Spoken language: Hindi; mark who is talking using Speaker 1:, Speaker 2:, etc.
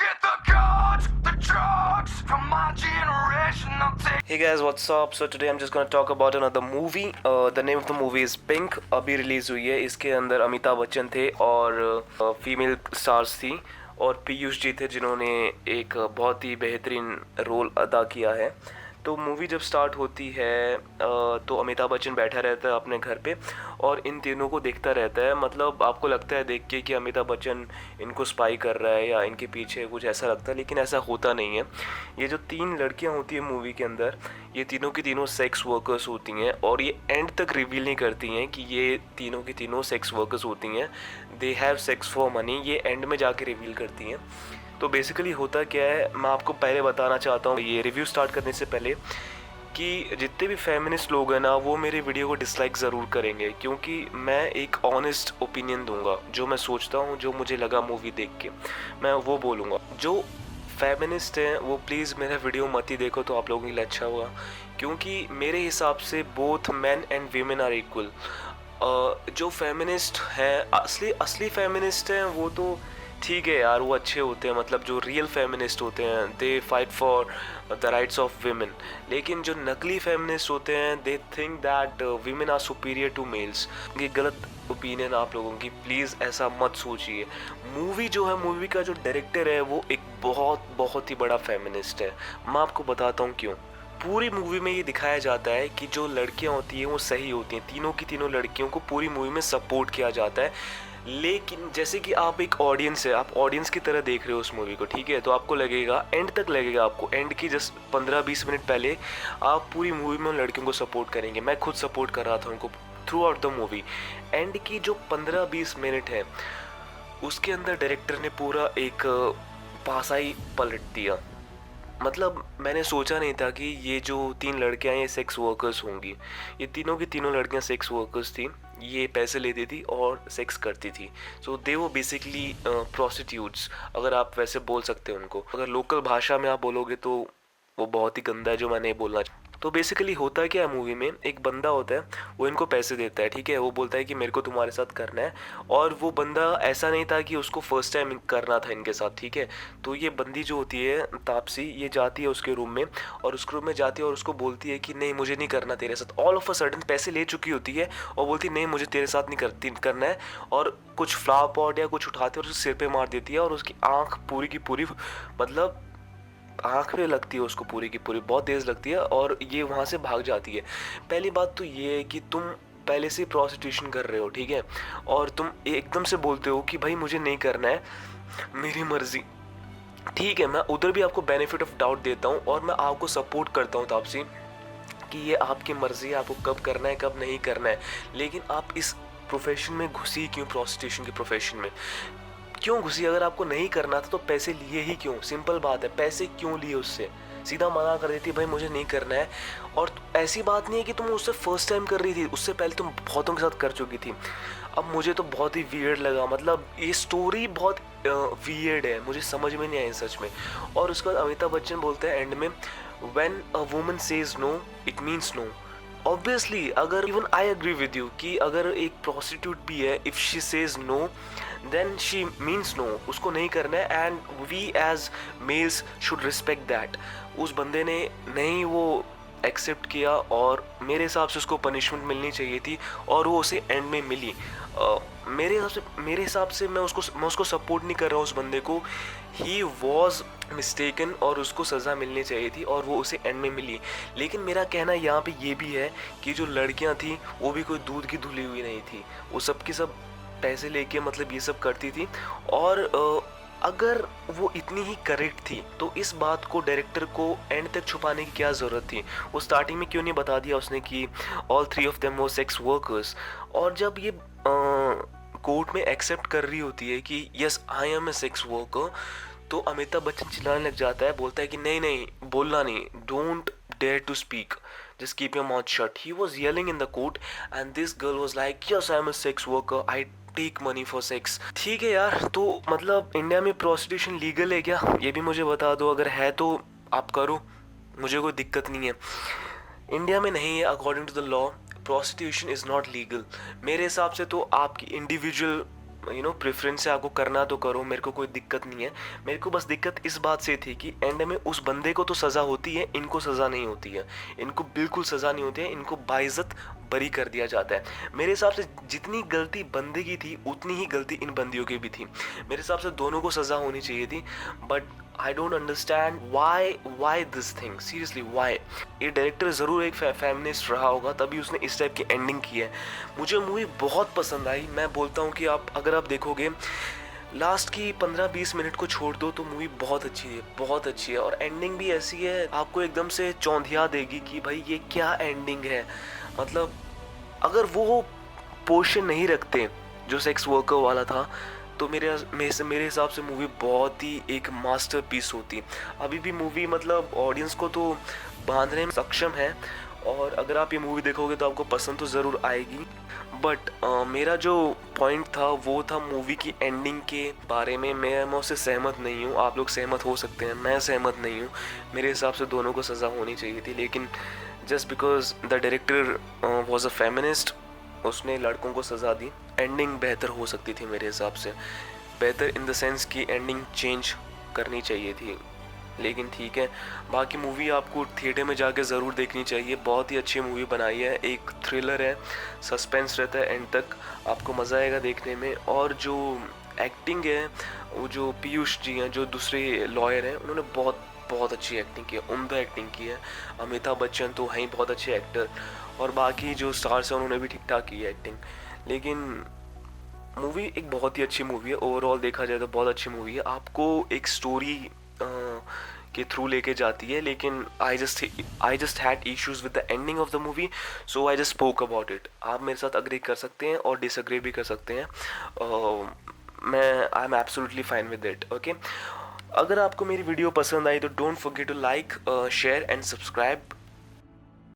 Speaker 1: get the guns, the drugs from my generation. I'm taking.
Speaker 2: Hey guys, what's up? So today I'm just gonna talk about another movie. The name of the movie is Pink. अभी रिलीज हुई है. इसके अंदर अमिताभ बच्चन थे और फीमेल स्टार्स थी और पीयूष जी थे जिन्होंने एक बहुत ही बेहतरीन रोल अदा किया है. तो मूवी जब स्टार्ट होती है तो अमिताभ बच्चन बैठा रहता है अपने घर पे और इन तीनों को देखता रहता है. मतलब आपको लगता है देख के कि अमिताभ बच्चन इनको स्पाई कर रहा है या इनके पीछे कुछ ऐसा लगता है, लेकिन ऐसा होता नहीं है. ये जो तीन लड़कियां होती हैं मूवी के अंदर, ये तीनों की तीनों सेक्स वर्कर्स होती हैं और ये एंड तक रिवील नहीं करती हैं कि ये तीनों की तीनों सेक्स वर्कर्स होती हैं. They have sex for money, ये एंड में जाके रिवील करती हैं. तो बेसिकली होता क्या है, मैं आपको पहले बताना चाहता हूँ ये रिव्यू स्टार्ट करने से पहले कि जितने भी फेमिनिस्ट लोग हैं ना, वो मेरे वीडियो को डिसलाइक ज़रूर करेंगे क्योंकि मैं एक ऑनेस्ट ओपिनियन दूंगा. जो मैं सोचता हूँ, जो मुझे लगा मूवी देख के, मैं वो बोलूँगा. जो फेमिनिस्ट हैं वो प्लीज़ मेरा वीडियो मत ही देखो तो आप लोगों के लिए अच्छा होगा, क्योंकि मेरे हिसाब से both man and women are equal. जो फेमिनिस्ट हैं, असली फेमिनिस्ट हैं, वो तो ठीक है यार, वो अच्छे होते हैं. मतलब जो रियल फेमिनिस्ट होते हैं, they fight for the rights of women. लेकिन जो नकली फेमिनिस्ट होते हैं, they think that women are superior to males. ये गलत ओपिनियन आप लोगों की, प्लीज़ ऐसा मत सोचिए. मूवी जो है, मूवी का जो डायरेक्टर है वो एक बहुत ही बड़ा फेमिनिस्ट है. मैं आपको बताता हूँ क्यों. पूरी मूवी में ये दिखाया जाता है कि जो लड़कियां होती हैं वो सही होती हैं. तीनों की तीनों लड़कियों को पूरी मूवी में सपोर्ट किया जाता है. लेकिन जैसे कि आप एक ऑडियंस है, आप ऑडियंस की तरह देख रहे हो उस मूवी को, ठीक है, तो आपको लगेगा एंड तक लगेगा, आपको एंड की जस्ट 15-20 मिनट पहले आप पूरी मूवी में उन लड़कियों को सपोर्ट करेंगे. मैं खुद सपोर्ट कर रहा था उनको through out the movie. And की जो 15-20 मिनट है उसके अंदर डायरेक्टर ने पूरा एक पासा ही पलट दिया. मतलब मैंने सोचा नहीं था कि ये जो तीन लड़कियां ये सेक्स वर्कर्स होंगी. ये तीनों की तीनों लड़कियां सेक्स वर्कर्स थी. ये पैसे लेती थी और सेक्स करती थी. सो दे वो बेसिकली प्रोस्टिट्यूट्स, अगर आप वैसे बोल सकते हो उनको. अगर लोकल भाषा में आप बोलोगे तो वो बहुत ही गंदा है जो मैं नहीं बोलना. तो बेसिकली होता है क्या है मूवी में, एक बंदा होता है, वो इनको पैसे देता है, ठीक है, वो बोलता है कि मेरे को तुम्हारे साथ करना है. और वो बंदा ऐसा नहीं था कि उसको फर्स्ट टाइम करना था इनके साथ, ठीक है. तो ये बंदी जो होती है तापसी, ये जाती है उसके रूम में और उसके रूम में जाती है और उसको बोलती है कि नहीं मुझे नहीं करना तेरे साथ. ऑल ऑफ अ सडन पैसे ले चुकी होती है और बोलती नहीं मुझे तेरे साथ नहीं करना है. और कुछ फ्लावर पॉट या कुछ उठाती है और उसके सिर पे मार देती है और उसकी आँख पूरी की पूरी, मतलब आँख में लगती है उसको पूरी की पूरी, बहुत तेज़ लगती है और ये वहाँ से भाग जाती है. पहली बात तो ये है कि तुम पहले से प्रोस्टिट्यूशन कर रहे हो, ठीक है, और तुम एकदम से बोलते हो कि भाई मुझे नहीं करना है, मेरी मर्जी. ठीक है, मैं उधर भी आपको बेनिफिट ऑफ डाउट देता हूँ और मैं आपको सपोर्ट करता हूँ तापसी कि ये आपकी मर्जी है, आपको कब करना है कब नहीं करना है. लेकिन आप इस प्रोफेशन में घुसी क्यों? प्रोस्टिट्यूशन के प्रोफेशन में क्यों घुसी? अगर आपको नहीं करना था तो पैसे लिए ही क्यों? सिंपल बात है, पैसे क्यों लिए उससे? सीधा मना कर देती भाई मुझे नहीं करना है. और ऐसी बात नहीं है कि तुम उससे फर्स्ट टाइम कर रही थी, उससे पहले तुम बहुतों के साथ कर चुकी थी. अब मुझे तो बहुत ही वियर्ड लगा. मतलब ये स्टोरी बहुत वियर्ड है, मुझे समझ में नहीं आई सच में. और उसके बाद अमिताभ बच्चन बोलते हैं एंड में, when a woman says no it means no. Obviously, अगर even I agree with you कि अगर एक प्रोस्टिट्यूट भी है, if she says no then she means no, उसको नहीं करना है. And we as males should respect that. उस बंदे ने नहीं वो एक्सेप्ट किया और मेरे हिसाब से उसको पनिशमेंट मिलनी चाहिए थी और वो उसे एंड में मिली. मेरे हिसाब से मैं उसको सपोर्ट नहीं कर रहा हूँ उस बंदे को. ही वॉज मिस्टेकन और उसको सज़ा मिलनी चाहिए थी और वो उसे एंड में मिली. लेकिन मेरा कहना यहाँ पे ये भी है कि जो लड़कियाँ थी वो भी कोई दूध की धुली हुई नहीं थी. वो सब की सब पैसे लेके मतलब ये सब करती थी. और अगर वो इतनी ही करेक्ट थी तो इस बात को डायरेक्टर को एंड तक छुपाने की क्या ज़रूरत थी? वो स्टार्टिंग में क्यों नहीं बता दिया उसने कि ऑल थ्री ऑफ देम वो सेक्स वर्कर्स. और जब ये कोर्ट में एक्सेप्ट कर रही होती है कि yes I am a sex worker, तो अमिताभ बच्चन चिल्लाने लग जाता है, बोलता है कि नहीं नहीं बोलना नहीं, don't dare to speak, just keep your mouth shut. He was yelling in the court and this girl was like yes I am a sex worker, I take money for sex. ठीक है यार, तो मतलब इंडिया में प्रोस्टिट्यूशन लीगल है क्या? ये भी मुझे बता दो. अगर है तो आप करो, मुझे कोई दिक्कत नहीं है. इंडिया में नहीं है. According to the law prostitution is not legal. मेरे हिसाब से तो आपकी इंडिविजुअल प्रेफरेंस है, आपको करना तो करो, मेरे को कोई दिक्कत नहीं है। मेरे को बस दिक्कत इस बात से थी कि एंड में उस बंदे को तो सज़ा होती है, इनको सज़ा नहीं होती है, इनको बिल्कुल सज़ा नहीं होती है, इनको बाइज़्ज़त बरी कर दिया जाता है। मेरे हिसाब से जितनी गलती बंदे की थी उतनी ही गलती इन बंदियों की भी थी। मेरे हिसाब से दोनों को सज़ा होनी चाहिए थी, but I don't understand why this thing, seriously why. ये डायरेक्टर ज़रूर एक फेमिनिस्ट रहा होगा, तभी उसने इस टाइप की एंडिंग की है। मुझे मूवी बहुत पसंद आई। मैं बोलता हूँ कि अगर आप देखोगे लास्ट की 15-20 मिनट को छोड़ दो तो मूवी बहुत अच्छी है, बहुत अच्छी है। और एंडिंग भी ऐसी है, आपको एकदम से चौंधिया देगी कि भाई ये क्या एंडिंग है। मतलब अगर वो पोर्शन नहीं रखते जो सेक्स वर्कर वाला था, तो मेरे हिसाब से मूवी बहुत ही एक मास्टरपीस होती। अभी भी मूवी मतलब ऑडियंस को तो बांधने में सक्षम है, और अगर आप ये मूवी देखोगे तो आपको पसंद तो ज़रूर आएगी। बट मेरा जो पॉइंट था वो था मूवी की एंडिंग के बारे में। मैं उससे सहमत नहीं हूँ, आप लोग सहमत हो सकते हैं, मैं सहमत नहीं हूँ। मेरे हिसाब से दोनों को सज़ा होनी चाहिए थी, लेकिन just because the director was a feminist, उसने लड़कों को सज़ा दी। एंडिंग बेहतर हो सकती थी मेरे हिसाब से, बेहतर इन द सेंस कि एंडिंग चेंज करनी चाहिए थी। लेकिन ठीक है, बाकी मूवी आपको थिएटर में जाके ज़रूर देखनी चाहिए। बहुत ही अच्छी मूवी बनाई है, एक थ्रिलर है, सस्पेंस रहता है एंड तक, आपको मज़ा आएगा देखने में। और जो एक्टिंग है, वो जो पीयूष जी हैं जो दूसरे लॉयर हैं, उन्होंने बहुत बहुत अच्छी एक्टिंग की है, उम्दा एक्टिंग की है। अमिताभ बच्चन तो हैं ही बहुत अच्छे एक्टर, और बाकी जो स्टार्स हैं उन्होंने भी ठीक ठाक की है एक्टिंग। लेकिन मूवी एक बहुत ही अच्छी मूवी है, ओवरऑल देखा जाए तो बहुत अच्छी मूवी है। आपको एक स्टोरी के थ्रू लेके जाती है, लेकिन I just had issues with the ending of the movie, so I just spoke about it. आप मेरे साथ अग्री कर सकते हैं और डिसअग्री भी कर सकते हैं। मैं I am absolutely fine with it, okay. अगर आपको मेरी वीडियो पसंद आई तो don't forget to like, share and subscribe.